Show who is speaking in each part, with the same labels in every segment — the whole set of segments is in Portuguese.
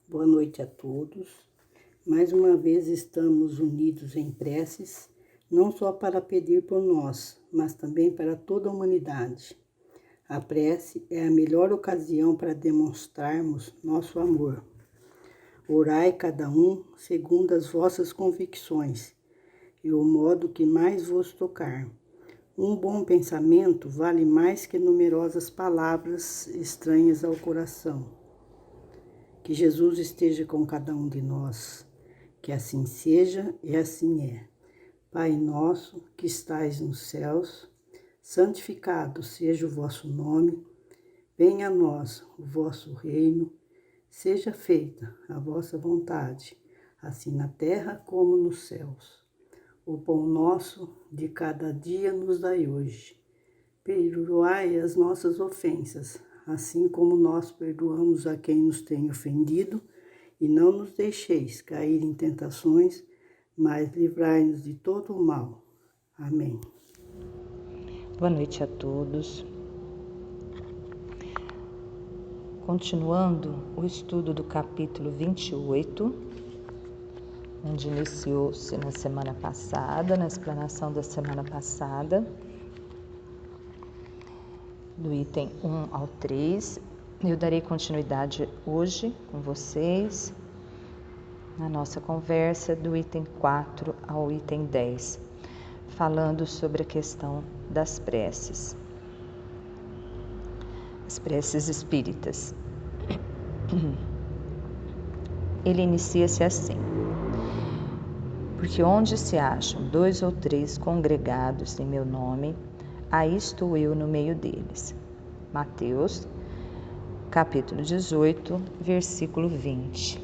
Speaker 1: Boa noite a todos. Mais uma vez estamos unidos em preces, não só para pedir por nós, mas também para toda a humanidade. A prece é a melhor ocasião para demonstrarmos nosso amor. Orai cada um segundo as vossas convicções e o modo que mais vos tocar. Um bom pensamento vale mais que numerosas palavras estranhas ao coração. Que Jesus esteja com cada um de nós, que assim seja e assim é. Pai nosso, que estais nos céus, santificado seja o vosso nome, venha a nós o vosso reino, seja feita a vossa vontade, assim na terra como nos céus. O pão nosso de cada dia nos dai hoje. Perdoai as nossas ofensas, assim como nós perdoamos a quem nos tem ofendido, e não nos deixeis cair em tentações, mas livrai-nos de todo o mal. Amém.
Speaker 2: Boa noite a todos. Continuando o estudo do capítulo 28, onde iniciou-se na semana passada, na explanação da semana passada, do item 1 ao 3. Eu darei continuidade hoje com vocês na nossa conversa do item 4 ao item 10, falando sobre a questão das preces. As preces espíritas. Ele inicia-se assim: porque onde se acham 2 ou 3 congregados em meu nome, aí estou eu no meio deles. Mateus, capítulo 18, versículo 20.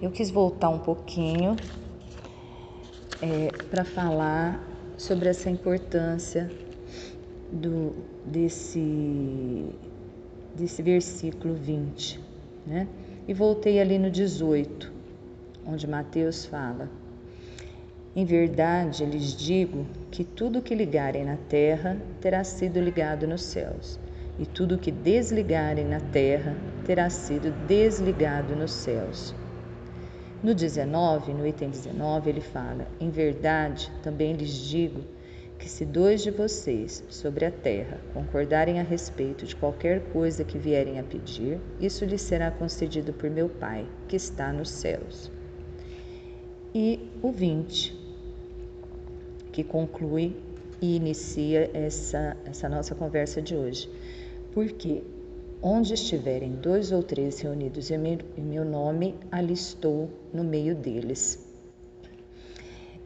Speaker 2: Eu quis voltar um pouquinho para falar sobre essa importância desse versículo 20, né? E voltei ali no 18, onde Mateus fala: em verdade, lhes digo que tudo que ligarem na terra terá sido ligado nos céus, e tudo que desligarem na terra terá sido desligado nos céus. No 19, no item 19, ele fala: em verdade, também lhes digo que se 2 de vocês sobre a terra concordarem a respeito de qualquer coisa que vierem a pedir, isso lhes será concedido por meu Pai, que está nos céus. E o 20, que conclui e inicia essa nossa conversa de hoje. Porque onde estiverem 2 ou 3 reunidos em meu nome, ali estou no meio deles.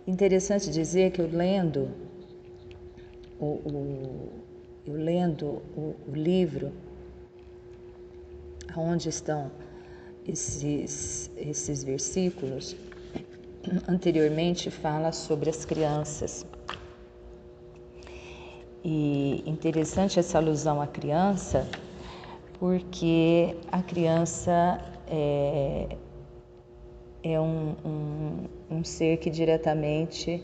Speaker 2: Interessante dizer que eu lendo o livro onde estão esses versículos, anteriormente fala sobre as crianças. E interessante essa alusão à criança, porque a criança é um ser que diretamente,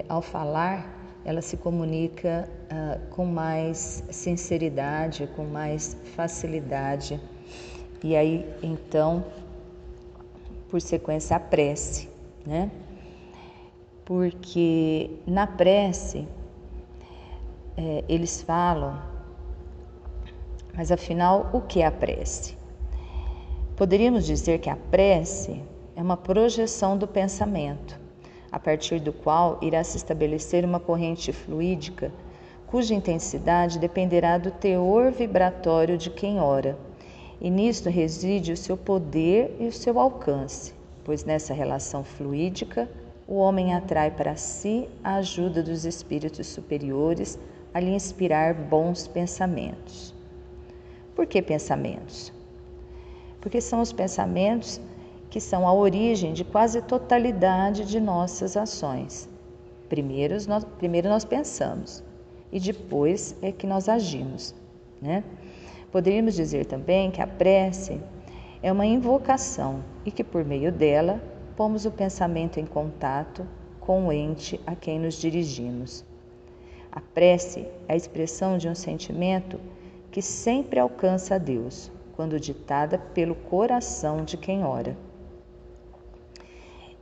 Speaker 2: ao falar, ela se comunica com mais sinceridade, com mais facilidade. E aí, então, por sequência, a prece, né? Porque na prece, eles falam, mas afinal, o que é a prece? Poderíamos dizer que a prece é uma projeção do pensamento, a partir do qual irá se estabelecer uma corrente fluídica, cuja intensidade dependerá do teor vibratório de quem ora, e nisto reside o seu poder e o seu alcance, pois nessa relação fluídica o homem atrai para si a ajuda dos espíritos superiores a lhe inspirar bons pensamentos. Por que pensamentos? Porque são os pensamentos que são a origem de quase totalidade de nossas ações. Primeiro nós pensamos e depois é que nós agimos, né? Poderíamos dizer também que a prece é uma invocação e que por meio dela pomos o pensamento em contato com o ente a quem nos dirigimos. A prece é a expressão de um sentimento que sempre alcança a Deus, quando ditada pelo coração de quem ora.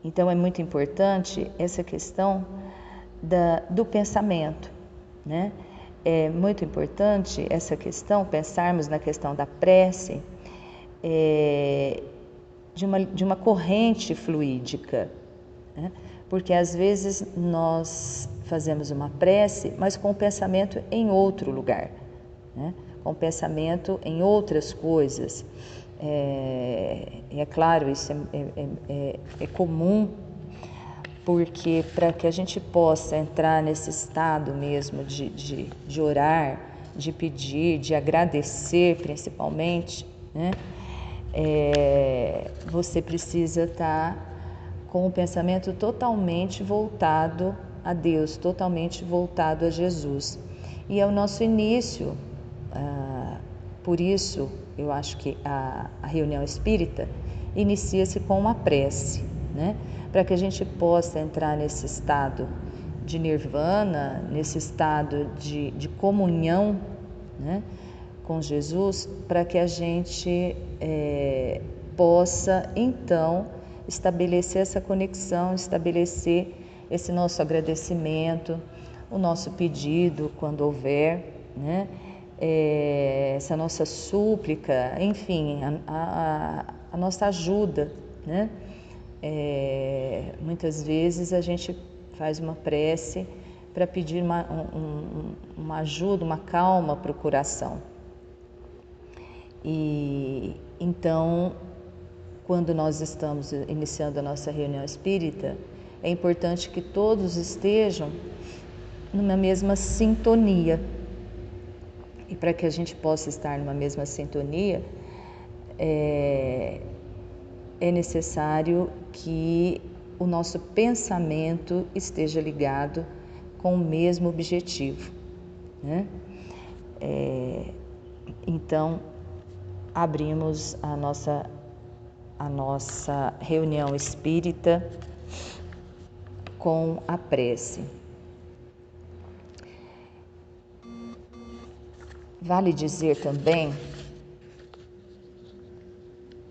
Speaker 2: Então é muito importante essa questão do pensamento, né? É muito importante essa questão, pensarmos na questão da prece, de uma corrente fluídica, né? Porque às vezes nós fazemos uma prece, mas com o pensamento em outro lugar, né? Com o pensamento em outras coisas. É claro, isso é comum, porque para que a gente possa entrar nesse estado mesmo de orar, de pedir, de agradecer principalmente, né? Você precisa estar com o pensamento totalmente voltado a Deus, totalmente voltado a Jesus. E é o nosso início, por isso eu acho que a reunião espírita inicia-se com uma prece, né? Para que a gente possa entrar nesse estado de nirvana, nesse estado de comunhão, né, com Jesus, para que a gente possa então estabelecer essa conexão, estabelecer esse nosso agradecimento, o nosso pedido quando houver, né, essa nossa súplica, enfim, a nossa ajuda, né? Muitas vezes a gente faz uma prece para pedir uma ajuda, uma calma para o coração. E então, quando nós estamos iniciando a nossa reunião espírita, é importante que todos estejam numa mesma sintonia. E para que a gente possa estar numa mesma sintonia, é necessário que o nosso pensamento esteja ligado com o mesmo objetivo, né? Então, abrimos a nossa reunião espírita com a prece. Vale dizer também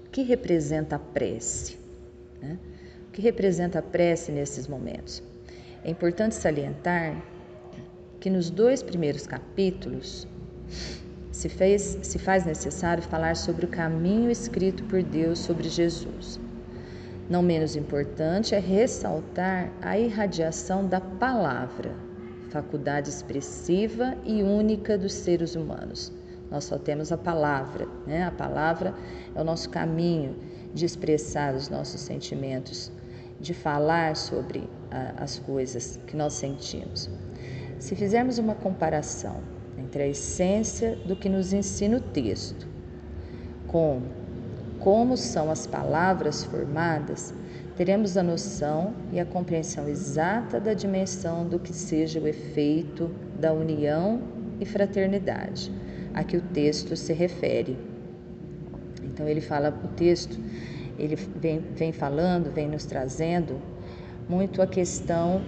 Speaker 2: o que representa a prece, né? O que representa a prece nesses momentos? É importante salientar que nos 2 primeiros capítulos se faz necessário falar sobre o caminho escrito por Deus sobre Jesus. Não menos importante é ressaltar a irradiação da palavra, faculdade expressiva e única dos seres humanos. Nós só temos a palavra, né? A palavra é o nosso caminho de expressar os nossos sentimentos, de falar sobre as coisas que nós sentimos. Se fizermos uma comparação entre a essência do que nos ensina o texto com como são as palavras formadas, teremos a noção e a compreensão exata da dimensão do que seja o efeito da união e fraternidade a que o texto se refere. Então ele fala, o texto, ele vem nos trazendo muito a questão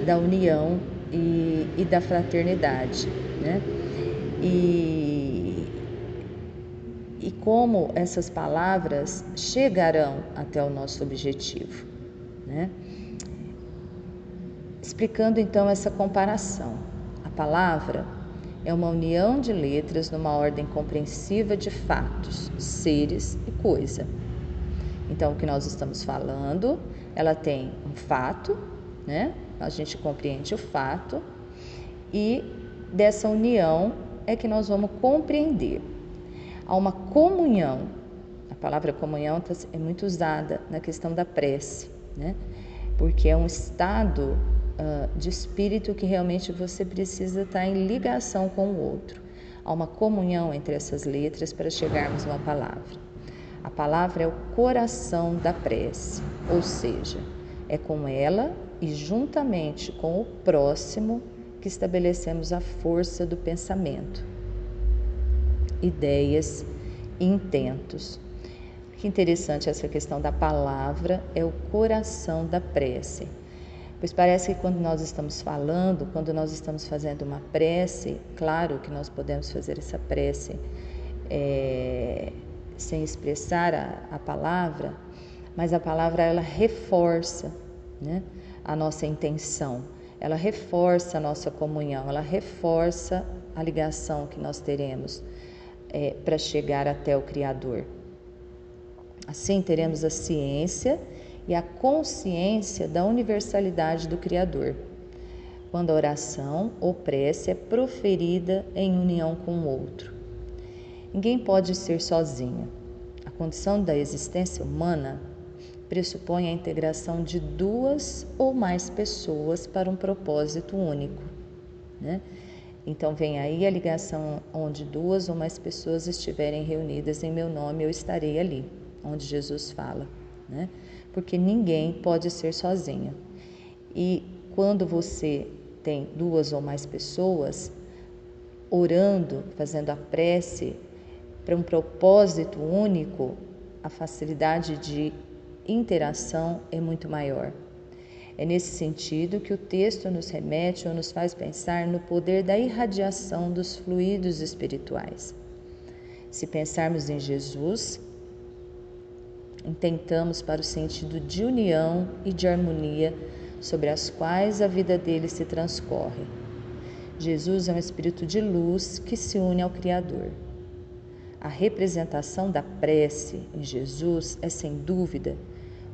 Speaker 2: da união e da fraternidade, né? E como essas palavras chegarão até o nosso objetivo, né? Explicando então essa comparação. A palavra é uma união de letras numa ordem compreensiva de fatos, seres e coisa. Então, o que nós estamos falando, ela tem um fato, né? A gente compreende o fato e dessa união é que nós vamos compreender. Há uma comunhão, a palavra comunhão é muito usada na questão da prece, né? Porque é um estado de espírito que realmente você precisa estar em ligação com o outro. Há uma comunhão entre essas letras para chegarmos a uma palavra. A palavra é o coração da prece, ou seja, é com ela e juntamente com o próximo que estabelecemos a força do pensamento, ideias e intentos. Que interessante essa questão da palavra, é o coração da prece. Pois parece que quando nós estamos falando, quando nós estamos fazendo uma prece, claro que nós podemos fazer essa prece sem expressar a palavra, mas a palavra ela reforça, né, a nossa intenção, ela reforça a nossa comunhão, ela reforça a ligação que nós teremos para chegar até o Criador. Assim teremos a ciência e a consciência da universalidade do Criador, quando a oração ou prece é proferida em união com o outro. Ninguém pode ser sozinho. A condição da existência humana pressupõe a integração de 2 ou mais pessoas para um propósito único, né? Então vem aí a ligação onde 2 ou mais pessoas estiverem reunidas em meu nome, eu estarei ali, onde Jesus fala, né? Porque ninguém pode ser sozinho. E quando você tem 2 ou mais pessoas orando, fazendo a prece para um propósito único, a facilidade de interação é muito maior. É nesse sentido que o texto nos remete ou nos faz pensar no poder da irradiação dos fluidos espirituais. Se pensarmos em Jesus, intentamos para o sentido de união e de harmonia sobre as quais a vida dele se transcorre. Jesus é um espírito de luz que se une ao Criador. A representação da prece em Jesus é, sem dúvida,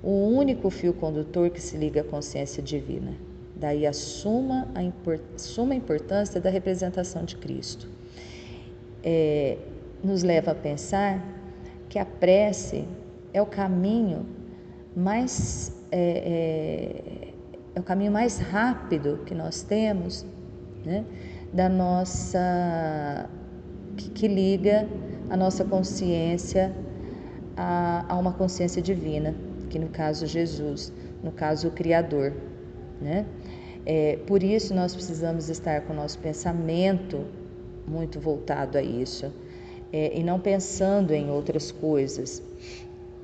Speaker 2: o único fio condutor que se liga à consciência divina. Daí a suma importância da representação de Cristo. Nos leva a pensar que a prece é o caminho mais rápido que nós temos, né, da nossa que liga a nossa consciência a uma consciência divina, que no caso Jesus, no caso o Criador, né? Por isso nós precisamos estar com o nosso pensamento muito voltado a isso, e não pensando em outras coisas,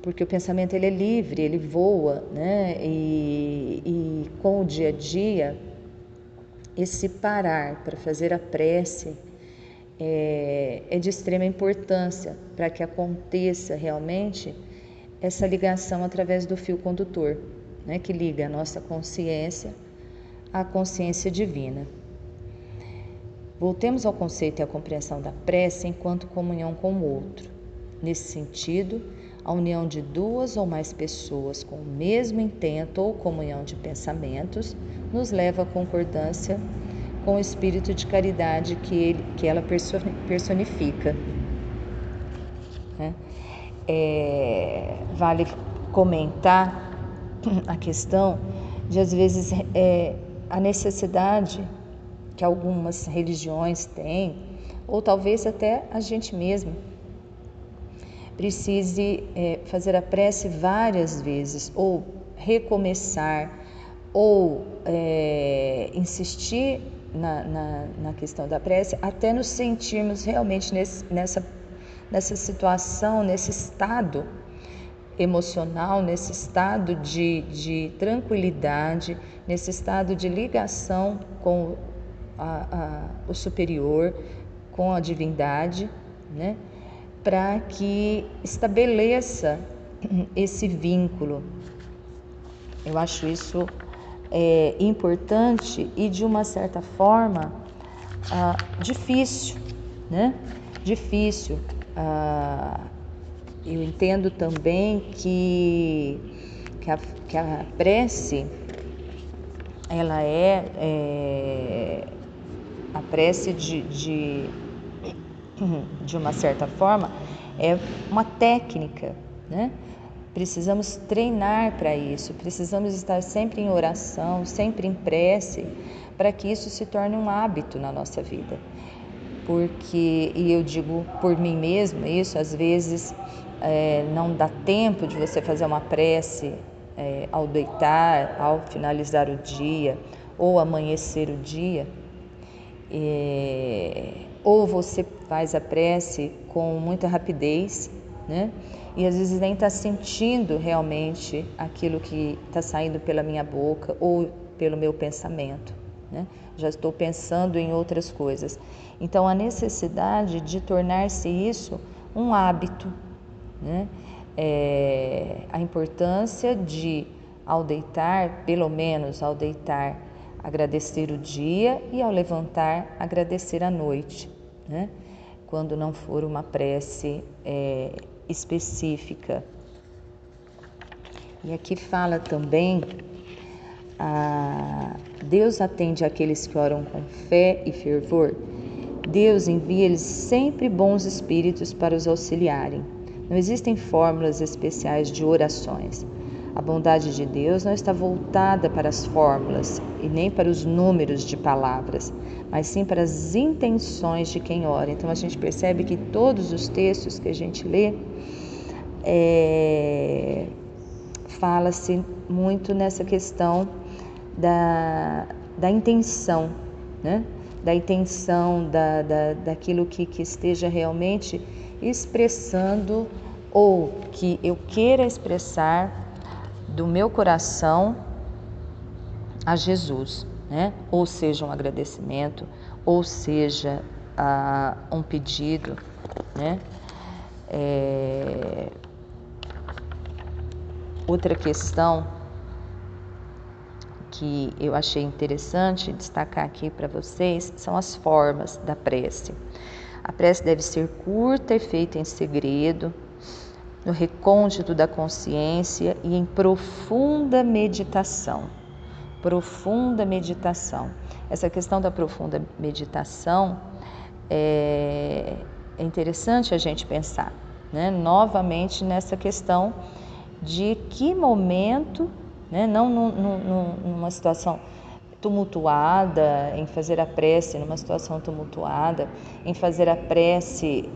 Speaker 2: porque o pensamento ele é livre, ele voa, né? E com o dia a dia, esse parar para fazer a prece é de extrema importância para que aconteça realmente essa ligação através do fio condutor, né, que liga a nossa consciência à consciência divina. Voltemos ao conceito e à compreensão da prece enquanto comunhão com o outro. Nesse sentido, a união de 2 ou mais pessoas com o mesmo intento ou comunhão de pensamentos nos leva à concordância com o espírito de caridade que ela personifica, né? Vale comentar a questão de, às vezes, a necessidade que algumas religiões têm, ou talvez até a gente mesmo precise fazer a prece várias vezes, ou recomeçar, ou insistir na questão da prece, até nos sentirmos realmente nessa situação, nesse estado emocional, nesse estado de tranquilidade, nesse estado de ligação com o superior, com a divindade, né? Para que estabeleça esse vínculo. Eu acho isso importante e, de uma certa forma, difícil, né? Difícil. Eu entendo também que a prece, ela a prece de uma certa forma é uma técnica, né? Precisamos treinar para isso, precisamos estar sempre em oração, sempre em prece, para que isso se torne um hábito na nossa vida. Porque, e eu digo por mim mesma isso, às vezes não dá tempo de você fazer uma prece ao deitar, ao finalizar o dia, ou amanhecer o dia, ou você faz a prece com muita rapidez, né? E às vezes nem está sentindo realmente aquilo que está saindo pela minha boca ou pelo meu pensamento, né? Já estou pensando em outras coisas. Então, a necessidade de tornar-se isso um hábito, né? A importância de, ao deitar, pelo menos ao deitar, agradecer o dia e ao levantar, agradecer a noite, né? Quando não for uma prece específica. E aqui fala também, Deus atende aqueles que oram com fé e fervor. Deus envia-lhes sempre bons espíritos para os auxiliarem. Não existem fórmulas especiais de orações. A bondade de Deus não está voltada para as fórmulas e nem para os números de palavras, mas sim para as intenções de quem ora. Então a gente percebe que todos os textos que a gente lê fala-se muito nessa questão da intenção, né? Da intenção, daquilo que esteja realmente expressando ou que eu queira expressar do meu coração a Jesus, né? Ou seja, um agradecimento, ou seja, um pedido, né? Outra questão que eu achei interessante destacar aqui para vocês são as formas da prece. A prece deve ser curta e feita em segredo, no recôndito da consciência e em profunda meditação. Profunda meditação. Essa questão da profunda meditação é interessante a gente pensar, né? Novamente nessa questão de que momento, né? Não numa situação tumultuada, em fazer a prece numa situação tumultuada, em fazer a prece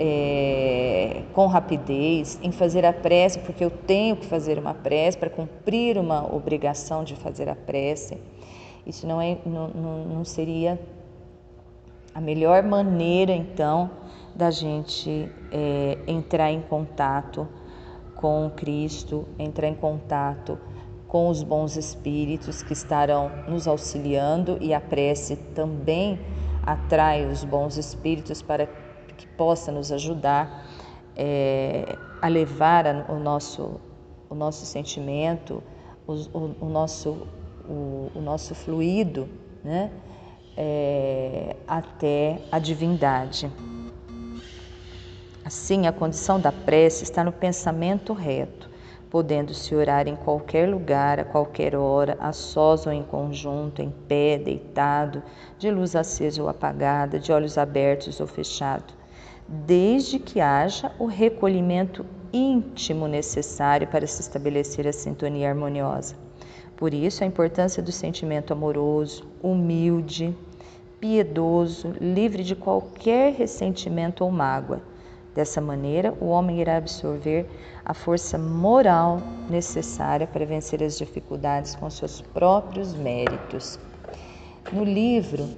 Speaker 2: com rapidez, em fazer a prece porque eu tenho que fazer uma prece para cumprir uma obrigação de fazer a prece. Isso não seria a melhor maneira, então, da gente entrar em contato com Cristo, entrar em contato com os bons espíritos que estarão nos auxiliando, e a prece também atrai os bons espíritos para que possa nos ajudar a levar o nosso sentimento, o nosso fluido, né? Até a divindade. Assim, a condição da prece está no pensamento reto, podendo-se orar em qualquer lugar, a qualquer hora, a sós ou em conjunto, em pé, deitado, de luz acesa ou apagada, de olhos abertos ou fechados, desde que haja o recolhimento íntimo necessário para se estabelecer a sintonia harmoniosa. Por isso, a importância do sentimento amoroso, humilde, piedoso, livre de qualquer ressentimento ou mágoa. Dessa maneira, o homem irá absorver a força moral necessária para vencer as dificuldades com seus próprios méritos. No livro,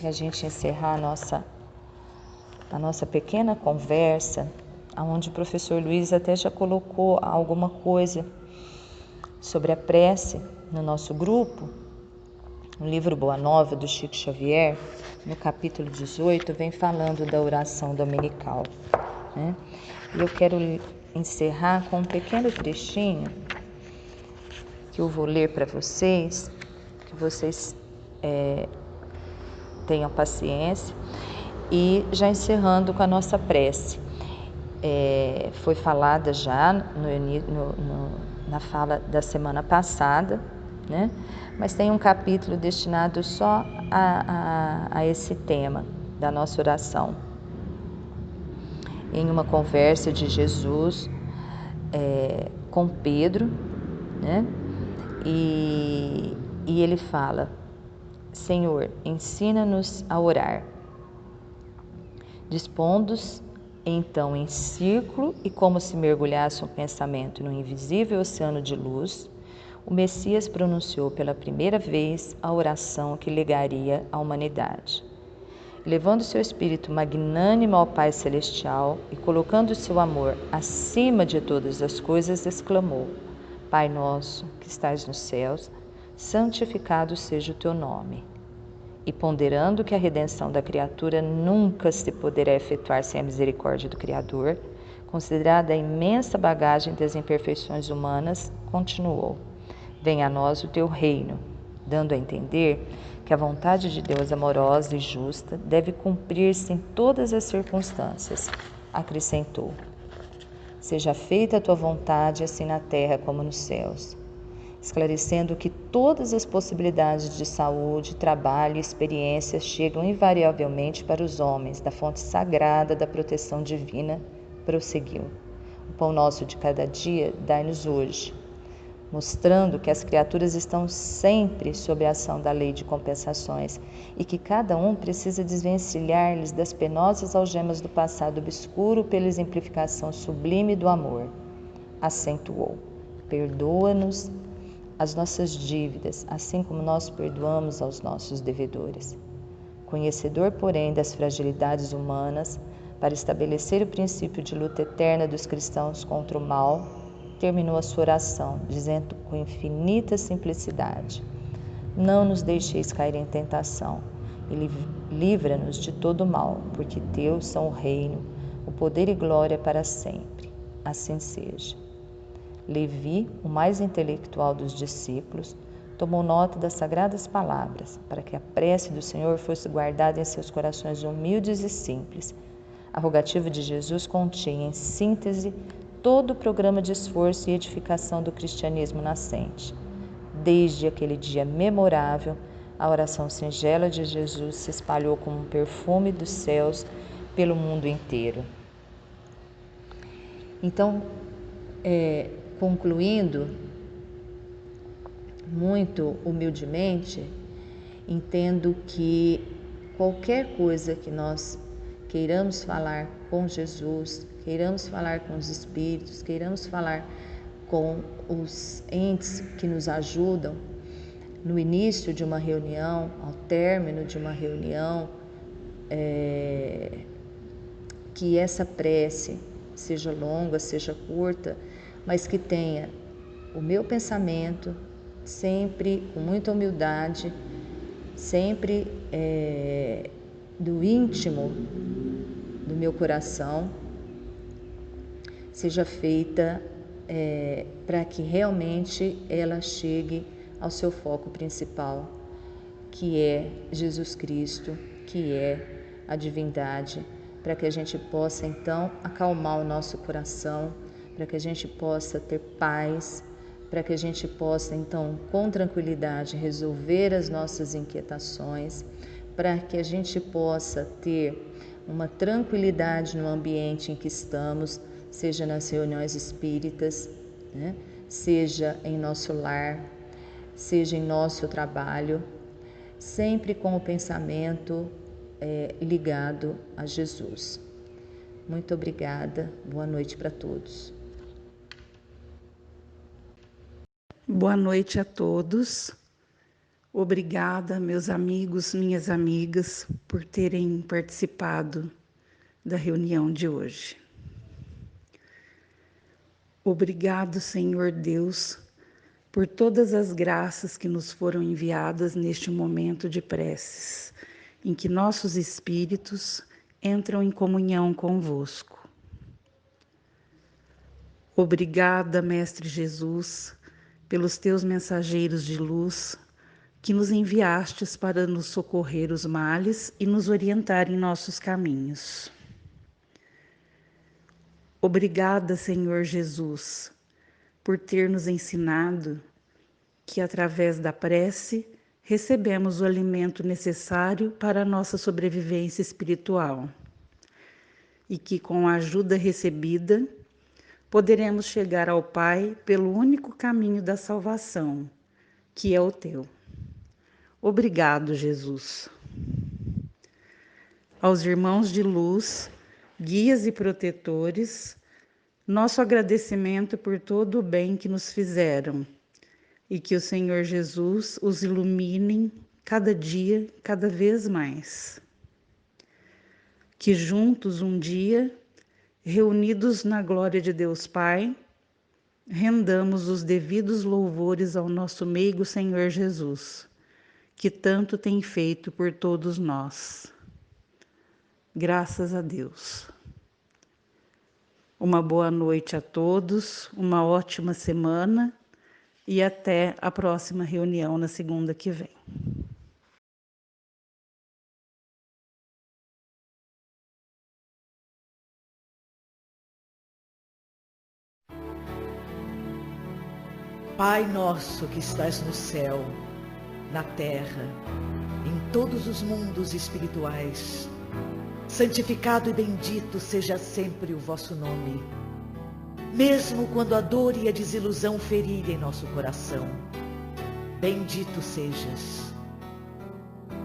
Speaker 2: para a gente encerrar a nossa pequena conversa, onde o professor Luiz até já colocou alguma coisa sobre a prece no nosso grupo, no livro Boa Nova, do Chico Xavier, no capítulo 18, vem falando da oração dominical, né? E eu quero encerrar com um pequeno trechinho que eu vou ler para vocês, que vocês tenham paciência, e já encerrando com a nossa prece. Foi falada já na fala da semana passada, né? Mas tem um capítulo destinado só a esse tema da nossa oração. Em uma conversa de Jesus com Pedro, né? E ele fala: Senhor, ensina-nos a orar. Dispondo-os então em círculo e como se mergulhasse um pensamento no invisível oceano de luz, o Messias pronunciou pela primeira vez a oração que legaria à humanidade. Levando seu espírito magnânimo ao Pai Celestial e colocando seu amor acima de todas as coisas, exclamou: Pai nosso, que estais nos céus, santificado seja o teu nome. E ponderando que a redenção da criatura nunca se poderá efetuar sem a misericórdia do Criador, Considerada a imensa bagagem das imperfeições humanas, continuou: venha a nós o teu reino, dando a entender que a vontade de Deus amorosa e justa deve cumprir-se em todas as circunstâncias. Acrescentou: seja feita a tua vontade, assim na terra como nos céus, esclarecendo que todas as possibilidades de saúde, trabalho e experiências chegam invariavelmente para os homens da fonte sagrada da proteção divina. Prosseguiu: o pão nosso de cada dia dai-nos hoje, mostrando que as criaturas estão sempre sob a ação da lei de compensações e que cada um precisa desvencilhar-lhes das penosas algemas do passado obscuro pela exemplificação sublime do amor. Acentuou: perdoa-nos as nossas dívidas, assim como nós perdoamos aos nossos devedores. Conhecedor, porém, das fragilidades humanas, para estabelecer o princípio de luta eterna dos cristãos contra o mal, terminou a sua oração, dizendo com infinita simplicidade: não nos deixeis cair em tentação e livra-nos de todo o mal, porque teus são o reino, o poder e glória para sempre. Assim seja. Levi, o mais intelectual dos discípulos, tomou nota das sagradas palavras, para que a prece do Senhor fosse guardada em seus corações humildes e simples. A rogativa de Jesus continha, em síntese, todo o programa de esforço e edificação do cristianismo nascente. Desde aquele dia memorável, a oração singela de Jesus se espalhou como um perfume dos céus pelo mundo inteiro. Então, concluindo, muito humildemente, entendo que qualquer coisa que nós queiramos falar com Jesus, queiramos falar com os espíritos, queiramos falar com os entes que nos ajudam, no início de uma reunião, ao término de uma reunião, que essa prece seja longa, seja curta, mas que tenha o meu pensamento sempre com muita humildade, sempre do íntimo do meu coração, seja feita para que realmente ela chegue ao seu foco principal, que é Jesus Cristo, que é a divindade, para que a gente possa então acalmar o nosso coração, para que a gente possa ter paz, para que a gente possa então com tranquilidade resolver as nossas inquietações, para que a gente possa ter uma tranquilidade no ambiente em que estamos, seja nas reuniões espíritas, né? Seja em nosso lar, seja em nosso trabalho, sempre com o pensamento ligado a Jesus. Muito obrigada, boa noite para todos.
Speaker 3: Boa noite a todos. Obrigada, meus amigos, minhas amigas, por terem participado da reunião de hoje. Obrigado, Senhor Deus, por todas as graças que nos foram enviadas neste momento de preces, em que nossos espíritos entram em comunhão convosco. Obrigada, Mestre Jesus, pelos teus mensageiros de luz, que nos enviastes para nos socorrer os males e nos orientar em nossos caminhos. Obrigada, Senhor Jesus, por ter nos ensinado que através da prece recebemos o alimento necessário para a nossa sobrevivência espiritual e que com a ajuda recebida poderemos chegar ao Pai pelo único caminho da salvação, que é o teu. Obrigado, Jesus. Aos irmãos de luz, guias e protetores, nosso agradecimento por todo o bem que nos fizeram e que o Senhor Jesus os ilumine cada dia, cada vez mais. Que juntos um dia, reunidos na glória de Deus Pai, rendamos os devidos louvores ao nosso meigo Senhor Jesus, que tanto tem feito por todos nós. Graças a Deus. Uma boa noite a todos, uma ótima semana e até a próxima reunião na segunda que vem.
Speaker 4: Pai nosso que estás no céu, na terra, em todos os mundos espirituais, santificado e bendito seja sempre o vosso nome. Mesmo quando a dor e a desilusão ferirem nosso coração, bendito sejas.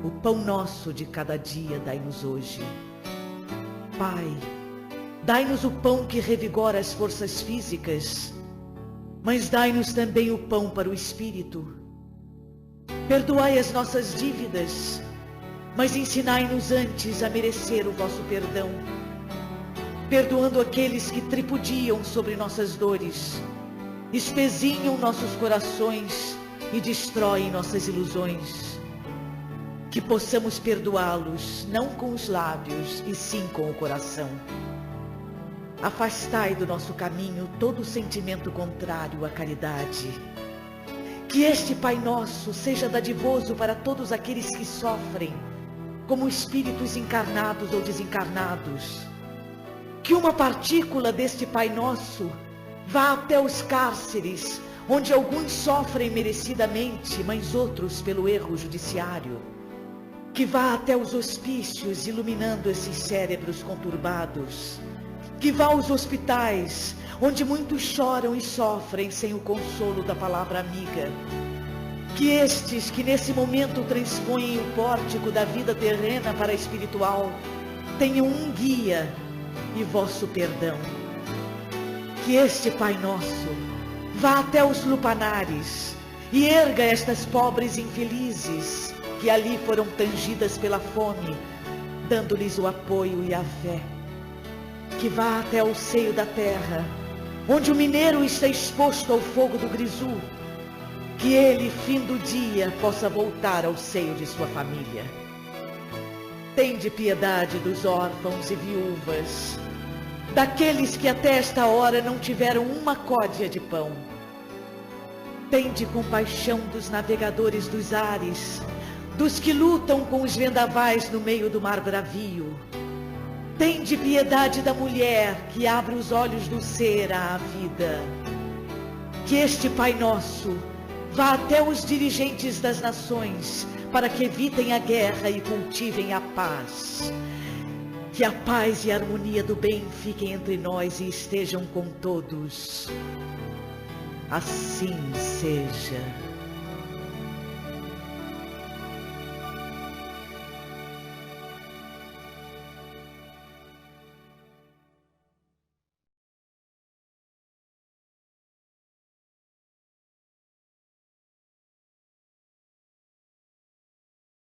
Speaker 4: O pão nosso de cada dia dai-nos hoje. Pai, dai-nos o pão que revigora as forças físicas, mas dai-nos também o pão para o espírito. Perdoai as nossas dívidas, mas ensinai-nos antes a merecer o vosso perdão, perdoando aqueles que tripudiam sobre nossas dores, espezinham nossos corações e destroem nossas ilusões. Que possamos perdoá-los, não com os lábios, e sim com o coração. Afastai do nosso caminho todo sentimento contrário à caridade. Que este Pai Nosso seja dadivoso para todos aqueles que sofrem, como espíritos encarnados ou desencarnados. Que uma partícula deste Pai Nosso vá até os cárceres, onde alguns sofrem merecidamente, mas outros pelo erro judiciário. Que vá até os hospícios, iluminando esses cérebros conturbados. Que vá aos hospitais, onde muitos choram e sofrem sem o consolo da palavra amiga. Que estes que nesse momento transpõem o pórtico da vida terrena para a espiritual, tenham um guia e vosso perdão. Que este Pai Nosso vá até os lupanares e erga estas pobres infelizes que ali foram tangidas pela fome, dando-lhes o apoio e a fé. Que vá até o seio da terra, onde o mineiro está exposto ao fogo do grisu, que ele, fim do dia, possa voltar ao seio de sua família. Tende piedade dos órfãos e viúvas, daqueles que até esta hora não tiveram uma códea de pão. Tende compaixão dos navegadores dos ares, dos que lutam com os vendavais no meio do mar bravio. Tende piedade da mulher que abre os olhos do ser à vida. Que este Pai Nosso vá até os dirigentes das nações, para que evitem a guerra e cultivem a paz. Que a paz e a harmonia do bem fiquem entre nós e estejam com todos. Assim seja.